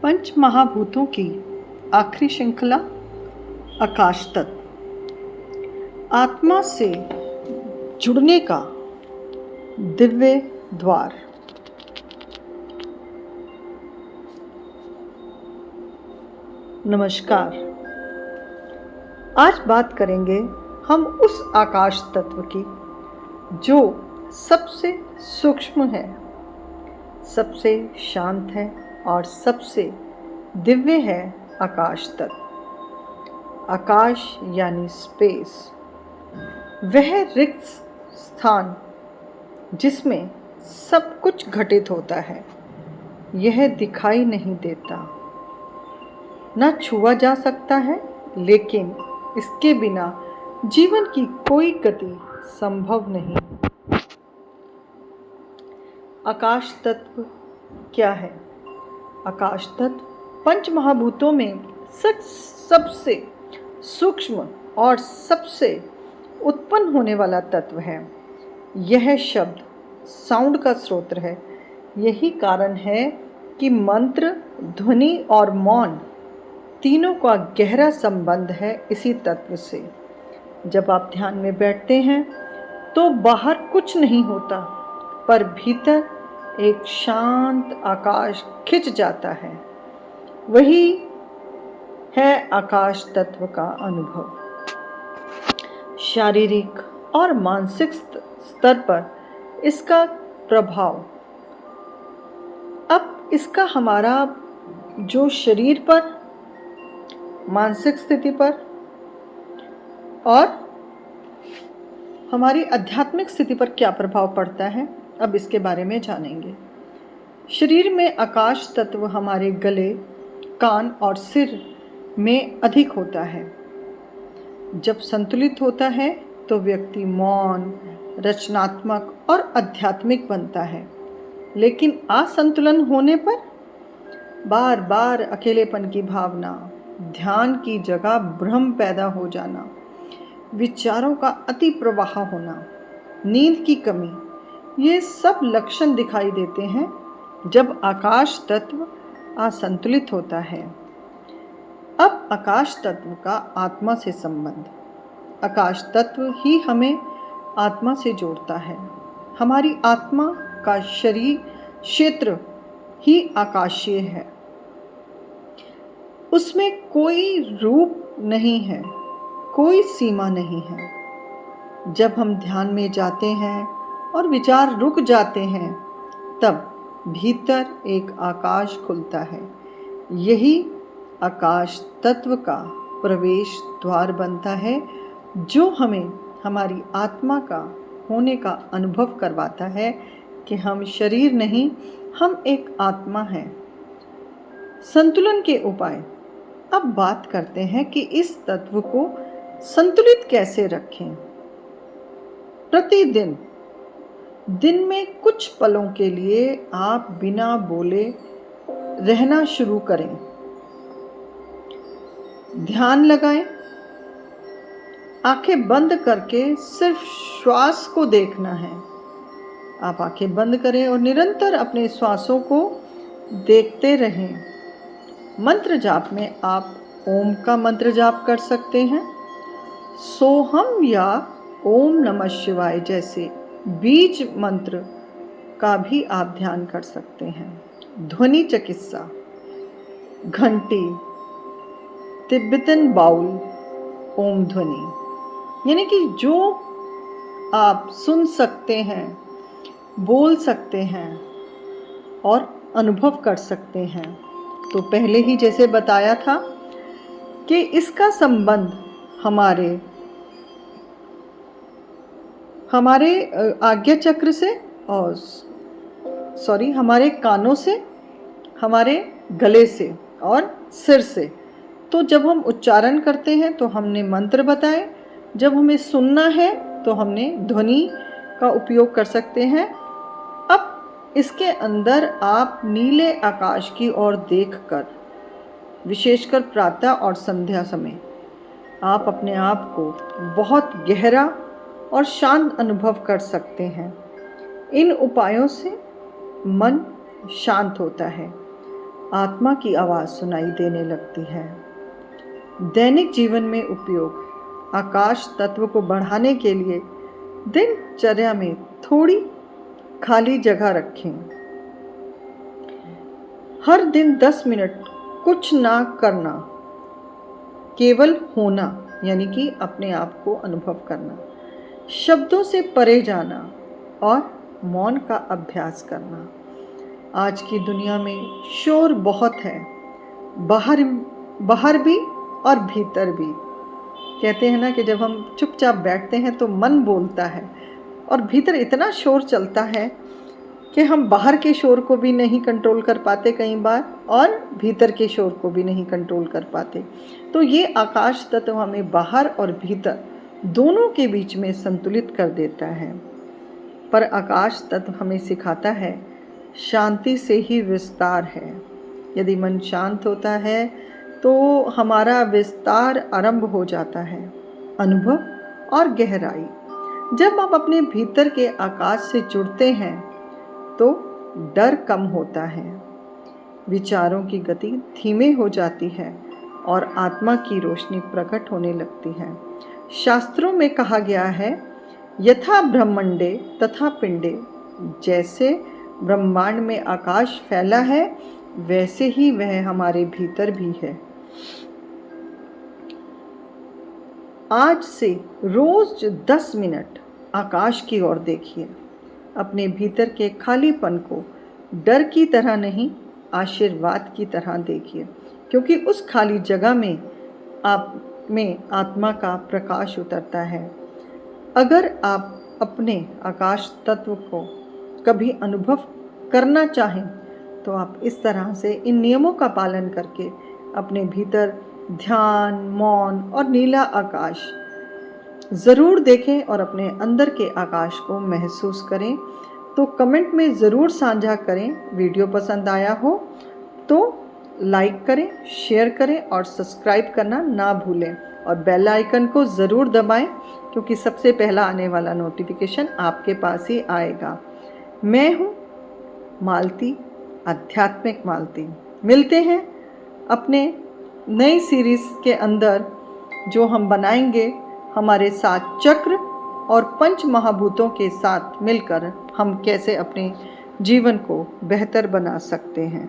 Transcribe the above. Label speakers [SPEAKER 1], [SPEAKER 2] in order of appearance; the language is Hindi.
[SPEAKER 1] पंच महाभूतों की आखिरी श्रृंखला आकाश तत्व, आत्मा से जुड़ने का दिव्य द्वार। नमस्कार। आज बात करेंगे हम उस आकाश तत्व की जो सबसे सूक्ष्म है, सबसे शांत है और सबसे दिव्य है। आकाश तत्व, आकाश यानी स्पेस, वह रिक्त स्थान जिसमें सब कुछ घटित होता है। यह दिखाई नहीं देता, न छुआ जा सकता है, लेकिन इसके बिना जीवन की कोई गति संभव नहीं। आकाश तत्व क्या है? आकाश तत्व पंच महाभूतों में सबसे सूक्ष्म और सबसे उत्पन्न होने वाला तत्व है। यह शब्द साउंड का स्रोत है। यही कारण है कि मंत्र, ध्वनि और मौन तीनों का गहरा संबंध है इसी तत्व से। जब आप ध्यान में बैठते हैं तो बाहर कुछ नहीं होता, पर भीतर एक शांत आकाश खिंच जाता है। वही है आकाश तत्व का अनुभव। शारीरिक और मानसिक स्तर पर इसका प्रभाव, अब इसका हमारा जो शरीर पर, मानसिक स्थिति पर और हमारी आध्यात्मिक स्थिति पर क्या प्रभाव पड़ता है, अब इसके बारे में जानेंगे। शरीर में आकाश तत्व हमारे गले, कान और सिर में अधिक होता है। जब संतुलित होता है तो व्यक्ति मौन, रचनात्मक और आध्यात्मिक बनता है। लेकिन असंतुलन होने पर बार बार अकेलेपन की भावना, ध्यान की जगह भ्रम पैदा हो जाना, विचारों का अति प्रवाह होना, नींद की कमी, ये सब लक्षण दिखाई देते हैं जब आकाश तत्व असंतुलित होता है। अब आकाश तत्व का आत्मा से संबंध। आकाश तत्व ही हमें आत्मा से जोड़ता है। हमारी आत्मा का शरीर क्षेत्र ही आकाशीय है। उसमें कोई रूप नहीं है, कोई सीमा नहीं है। जब हम ध्यान में जाते हैं और विचार रुक जाते हैं, तब भीतर एक आकाश खुलता है। यही आकाश तत्व का प्रवेश द्वार बनता है, जो हमें हमारी आत्मा का होने का अनुभव करवाता है कि हम शरीर नहीं, हम एक आत्मा हैं। संतुलन के उपाय। अब बात करते हैं कि इस तत्व को संतुलित कैसे रखें। प्रतिदिन दिन में कुछ पलों के लिए आप बिना बोले रहना शुरू करें। ध्यान लगाएं, आंखें बंद करके सिर्फ श्वास को देखना है। आप आंखें बंद करें और निरंतर अपने श्वासों को देखते रहें। मंत्र जाप में आप ओम का मंत्र जाप कर सकते हैं। सोहम या ओम नमः शिवाय जैसे बीज मंत्र का भी आप ध्यान कर सकते हैं। ध्वनि चिकित्सा, घंटी, तिब्बतन बाउल, ओम ध्वनि, यानी कि जो आप सुन सकते हैं, बोल सकते हैं और अनुभव कर सकते हैं। तो पहले ही जैसे बताया था कि इसका संबंध हमारे आज्ञा चक्र से और हमारे कानों से, हमारे गले से और सिर से। तो जब हम उच्चारण करते हैं तो हमने मंत्र बताए, जब हमें सुनना है तो हमने ध्वनि का उपयोग कर सकते हैं। अब इसके अंदर आप नीले आकाश की ओर देखकर, विशेषकर प्रातः और संध्या समय, आप अपने आप को बहुत गहरा और शांत अनुभव कर सकते हैं। इन उपायों से मन शांत होता है, आत्मा की आवाज़ सुनाई देने लगती है। दैनिक जीवन में उपयोग। आकाश तत्व को बढ़ाने के लिए दिनचर्या में थोड़ी खाली जगह रखें। हर दिन 10 मिनट कुछ ना करना, केवल होना, यानी कि अपने आप को अनुभव करना। शब्दों से परे जाना और मौन का अभ्यास करना। आज की दुनिया में शोर बहुत है, बाहर भी और भीतर भी। कहते हैं ना कि जब हम चुपचाप बैठते हैं तो मन बोलता है और भीतर इतना शोर चलता है कि हम बाहर के शोर को भी नहीं कंट्रोल कर पाते कई बार, और भीतर के शोर को भी नहीं कंट्रोल कर पाते। तो ये आकाश तत्व हमें बाहर और भीतर दोनों के बीच में संतुलित कर देता है। पर आकाश तत्व हमें सिखाता है शांति से ही विस्तार है। यदि मन शांत होता है तो हमारा विस्तार आरंभ हो जाता है, अनुभव और गहराई। जब आप अपने भीतर के आकाश से जुड़ते हैं तो डर कम होता है, विचारों की गति धीमे हो जाती है और आत्मा की रोशनी प्रकट होने लगती है। शास्त्रों में कहा गया है, यथा ब्रह्मंडे तथा पिंडे, जैसे ब्रह्मांड में आकाश फैला है वैसे ही वह हमारे भीतर भी है। आज से रोज 10 मिनट आकाश की ओर देखिए। अपने भीतर के खालीपन को डर की तरह नहीं, आशीर्वाद की तरह देखिए, क्योंकि उस खाली जगह में आप में आत्मा का प्रकाश उतरता है। अगर आप अपने आकाश तत्व को कभी अनुभव करना चाहें तो आप इस तरह से इन नियमों का पालन करके अपने भीतर ध्यान, मौन और नीला आकाश ज़रूर देखें और अपने अंदर के आकाश को महसूस करें। तो कमेंट में ज़रूर साझा करें। वीडियो पसंद आया हो तो लाइक करें, शेयर करें और सब्सक्राइब करना ना भूलें, और बेल आइकन को ज़रूर दबाएं, क्योंकि सबसे पहला आने वाला नोटिफिकेशन आपके पास ही आएगा। मैं हूँ मालती, आध्यात्मिक मालती। मिलते हैं अपने नई सीरीज़ के अंदर, जो हम बनाएंगे हमारे 7 चक्र और 5 महाभूतों के साथ मिलकर हम कैसे अपने जीवन को बेहतर बना सकते हैं।